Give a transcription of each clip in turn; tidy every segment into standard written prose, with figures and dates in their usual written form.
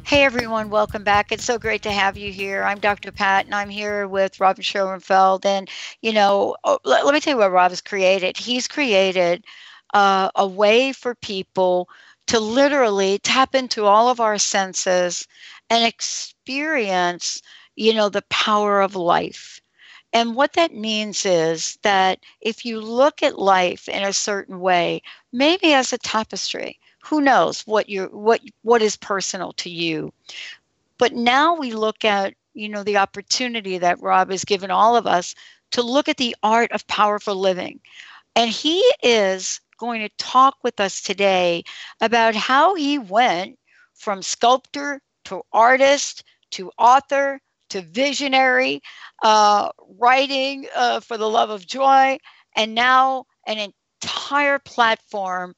Hey everyone, welcome back. It's so great to have you here. I'm Dr. Pat, and I'm here with Robin Schoenfeld. And let me tell you what Rob has created. He's created a way for people to literally tap into all of our senses and experience, the power of life. And what that means is that if you look at life in a certain way, maybe as a tapestry, who knows what is personal to you. But now we look at, the opportunity that Rob has given all of us to look at the art of powerful living. And he is going to talk with us today about how he went from sculptor to artist to author to visionary, writing for the love of joy, and now an entire platform,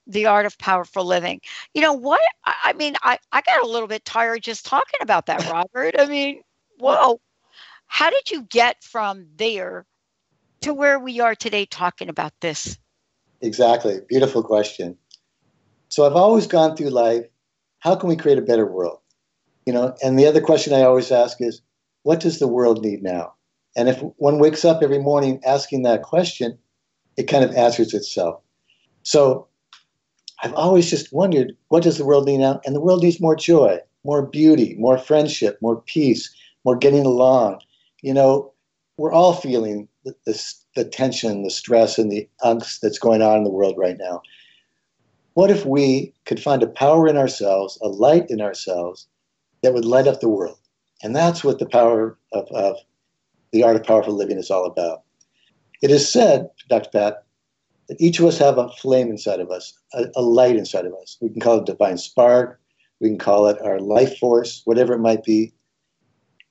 the art of powerful living. You know what? I mean, I got a little bit tired just talking about that, Robert. I mean, whoa. How did you get from there to where we are today talking about this? Exactly. Beautiful question. So I've always gone through life, how can we create a better world? And the other question I always ask is, what does the world need now? And if one wakes up every morning asking that question, it kind of answers itself. So I've always just wondered, what does the world need now? And the world needs more joy, more beauty, more friendship, more peace, more getting along. We're all feeling the tension, the stress, and the angst that's going on in the world right now. What if we could find a power in ourselves, a light in ourselves that would light up the world? And that's what the power of the art of powerful living is all about. It is said, Dr. Pat, that each of us have a flame inside of us, a light inside of us. We can call it divine spark. We can call it our life force, whatever it might be.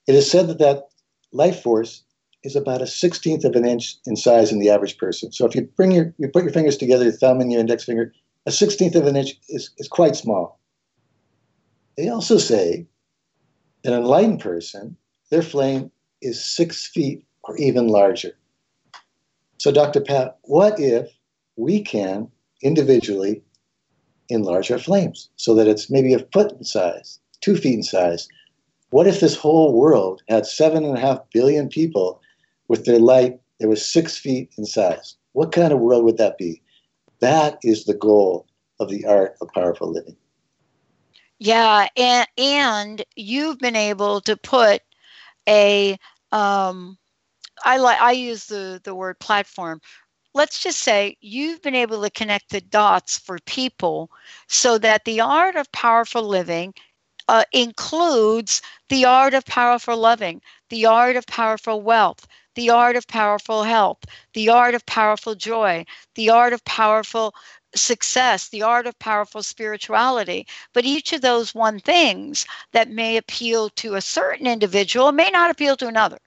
It is said that that life force is about a 16th of an inch in size in the average person. So if you put your fingers together, your thumb and your index finger, a 16th of an inch is quite small. They also say that an enlightened person, their flame is 6 feet or even larger. So Dr. Pat, what if we can individually enlarge our flames so that it's maybe a foot in size, 2 feet in size? What if this whole world had 7.5 billion people with their light that was 6 feet in size? What kind of world would that be? That is the goal of the art of powerful living. Yeah, and you've been able to put a I use the word platform. Let's just say you've been able to connect the dots for people so that the art of powerful living includes the art of powerful loving, the art of powerful wealth, the art of powerful health, the art of powerful joy, the art of powerful success, the art of powerful spirituality. But each of those one things that may appeal to a certain individual may not appeal to another.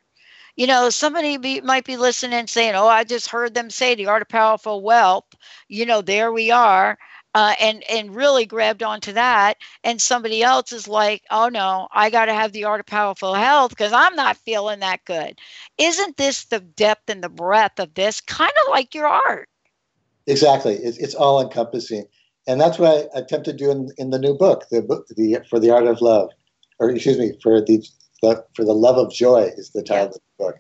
Somebody might be listening and saying, oh, I just heard them say the art of powerful wealth. There we are. And really grabbed onto that. And somebody else is like, oh, no, I got to have the art of powerful health because I'm not feeling that good. Isn't this the depth and the breadth of this? Kind of like your art. Exactly. It's all encompassing. And that's what I attempt to do in the new book, for the art of love, or excuse me, for the love of joy is the title of the book.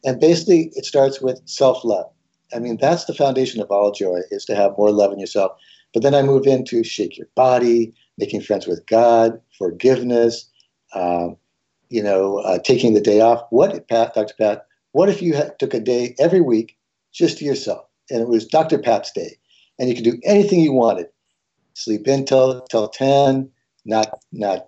And basically it starts with self-love. I mean, that's the foundation of all joy, is to have more love in yourself. But then I move into shake your body, making friends with God, forgiveness, taking the day off. Dr. Pat, what if you took a day every week just to yourself? And it was Dr. Pat's day. And you could do anything you wanted. Sleep in till 10, not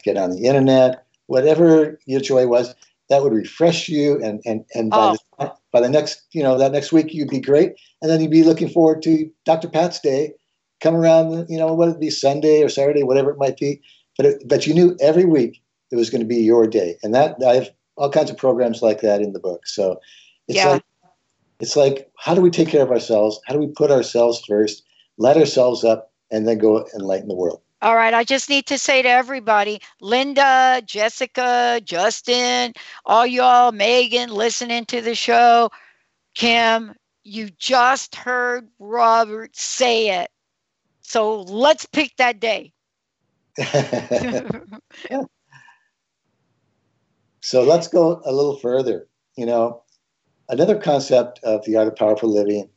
get on the internet, whatever your joy was, that would refresh you. And by the next, that next week, you'd be great. And then you'd be looking forward to Dr. Pat's day, come around, whether it be Sunday or Saturday, whatever it might be. But you knew every week it was going to be your day. And I have all kinds of programs like that in the book. So it's like, how do we take care of ourselves? How do we put ourselves first, light ourselves up, and then go enlighten the world? All right. I just need to say to everybody, Linda, Jessica, Justin, all y'all, Megan, listening to the show, Kim, you just heard Robert say it. So let's pick that day. So let's go a little further. Another concept of the art of powerful living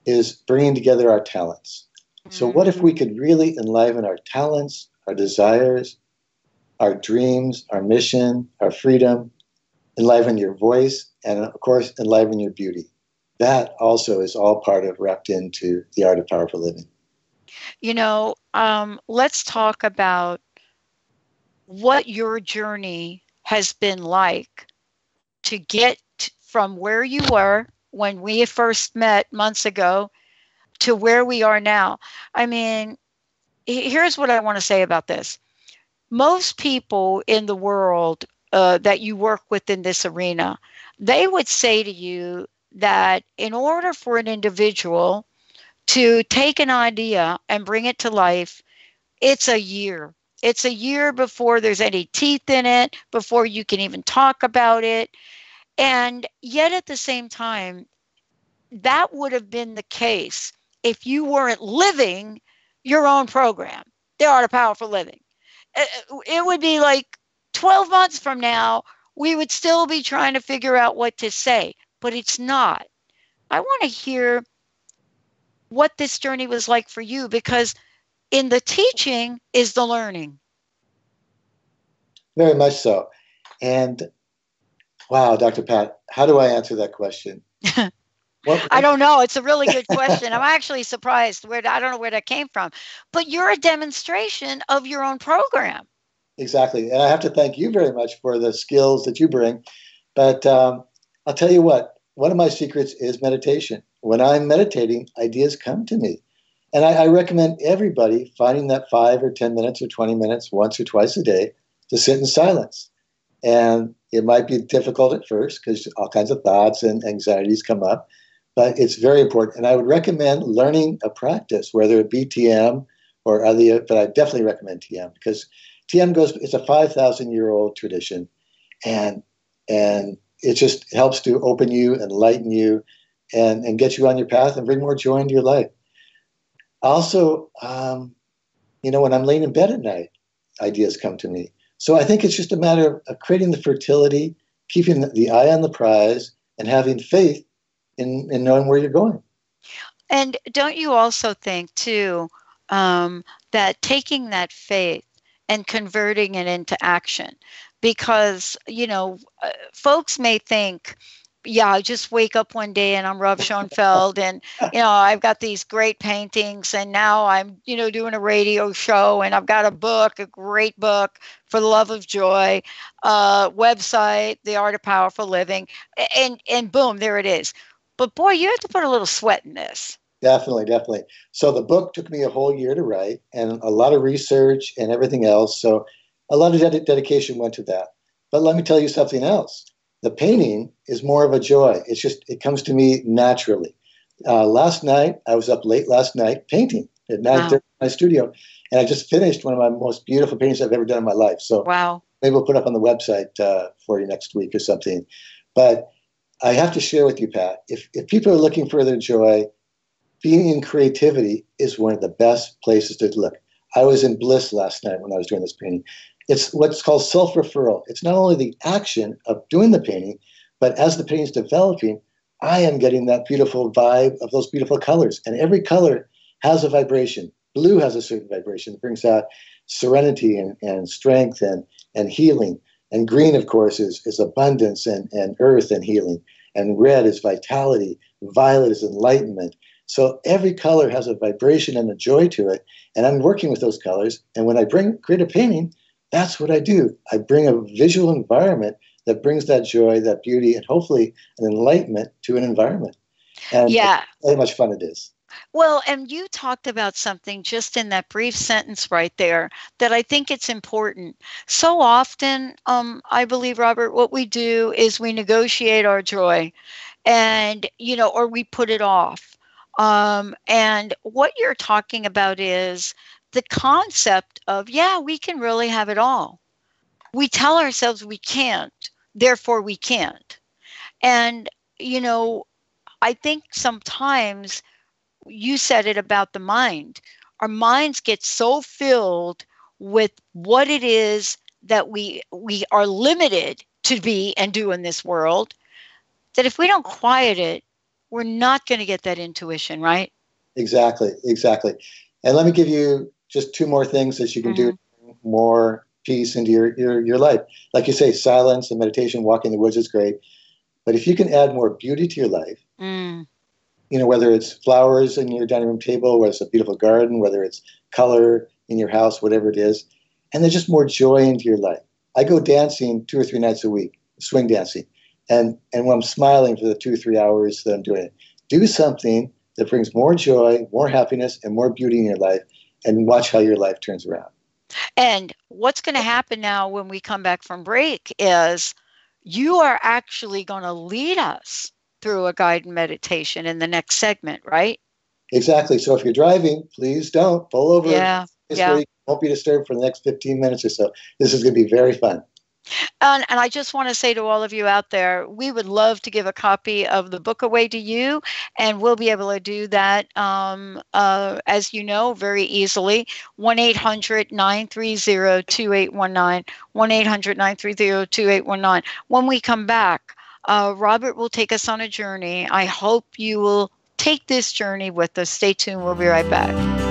is bringing together our talents. So what if we could really enliven our talents, our desires, our dreams, our mission, our freedom, enliven your voice, and of course, enliven your beauty? That also is all part of wrapped into the art of powerful living. Let's talk about what your journey has been like to get from where you were when we first met months ago to where we are now. I mean, here's what I want to say about this. Most people in the world that you work with in this arena, they would say to you that in order for an individual to take an idea and bring it to life, it's a year. It's a year before there's any teeth in it, before you can even talk about it. And yet at the same time, that would have been the case if you weren't living your own program, The Art of Powerful Living. It would be like 12 months from now, we would still be trying to figure out what to say, but it's not. I want to hear what this journey was like for you, because in the teaching is the learning. Very much so. And wow, Dr. Pat, how do I answer that question? I don't know. It's a really good question. I'm actually surprised I don't know where that came from, but you're a demonstration of your own program. Exactly. And I have to thank you very much for the skills that you bring. But I'll tell you what, one of my secrets is meditation. When I'm meditating, ideas come to me. And I recommend everybody finding that 5 or 10 minutes or 20 minutes once or twice a day to sit in silence. And it might be difficult at first because all kinds of thoughts and anxieties come up, but it's very important. And I would recommend learning a practice, whether it be TM or other, but I definitely recommend TM because TM it's a 5,000-year-old tradition, and it just helps to open you, enlighten you, and get you on your path and bring more joy into your life. Also, when I'm laying in bed at night, ideas come to me. So I think it's just a matter of creating the fertility, keeping the eye on the prize, and having faith in knowing where you're going. And don't you also think, too, that taking that faith and converting it into action? Because, folks may think, yeah, I just wake up one day and I'm Rob Schoenfeld and, I've got these great paintings and now I'm, doing a radio show and I've got a book, a great book, For the Love of Joy, website, The Art of Powerful Living, and boom, there it is. But boy, you have to put a little sweat in this. Definitely, definitely. So the book took me a whole year to write and a lot of research and everything else. So a lot of dedication went to that. But let me tell you something else. The painting is more of a joy. It comes to me naturally. Last night, I was up late last night painting at 9:30 in my studio, and I just finished one of my most beautiful paintings I've ever done in my life. So wow. Maybe we'll put up on the website for you next week or something. But I have to share with you, Pat, if people are looking for their joy, being in creativity is one of the best places to look. I was in bliss last night when I was doing this painting. It's what's called self-referral. It's not only the action of doing the painting, but as the painting is developing, I am getting that beautiful vibe of those beautiful colors. And every color has a vibration. Blue has a certain vibration that brings out serenity and strength and healing. And green, of course, is abundance and earth and healing. And red is vitality. Violet is enlightenment. So every color has a vibration and a joy to it. And I'm working with those colors. And when I create a painting, that's what I do. I bring a visual environment that brings that joy, that beauty, and hopefully an enlightenment to an environment. And yeah, how much fun it is. Well, and you talked about something just in that brief sentence right there that I think it's important. So often, I believe, Robert, what we do is we negotiate our joy and, or we put it off. And what you're talking about is the concept of, yeah, we can really have it all. We tell ourselves we can't, therefore we can't. And, I think sometimes you said it about the mind. Our minds get so filled with what it is that we are limited to be and do in this world, that if we don't quiet it, we're not going to get that intuition, right? Exactly, exactly. And let me give you just two more things that you can do more peace into your life. Like you say, silence and meditation, walking in the woods is great. But if you can add more beauty to your life, whether it's flowers in your dining room table, whether it's a beautiful garden, whether it's color in your house, whatever it is, and there's just more joy into your life. I go dancing 2 or 3 nights a week, swing dancing. And when I'm smiling for the 2 or 3 hours that I'm doing it, do something that brings more joy, more happiness, and more beauty in your life, and watch how your life turns around. And what's going to happen now when we come back from break is you are actually going to lead us through a guided meditation in the next segment, right? Exactly. So if you're driving, please don't pull over. Yeah. Where you won't be disturbed for the next 15 minutes or so. This is going to be very fun. And I just want to say to all of you out there, we would love to give a copy of the book away to you, and we'll be able to do that, as you know, very easily. 1-800-930-2819, 1-800-930-2819. When we come back, Robert will take us on a journey. I hope you will take this journey with us. Stay tuned. We'll be right back.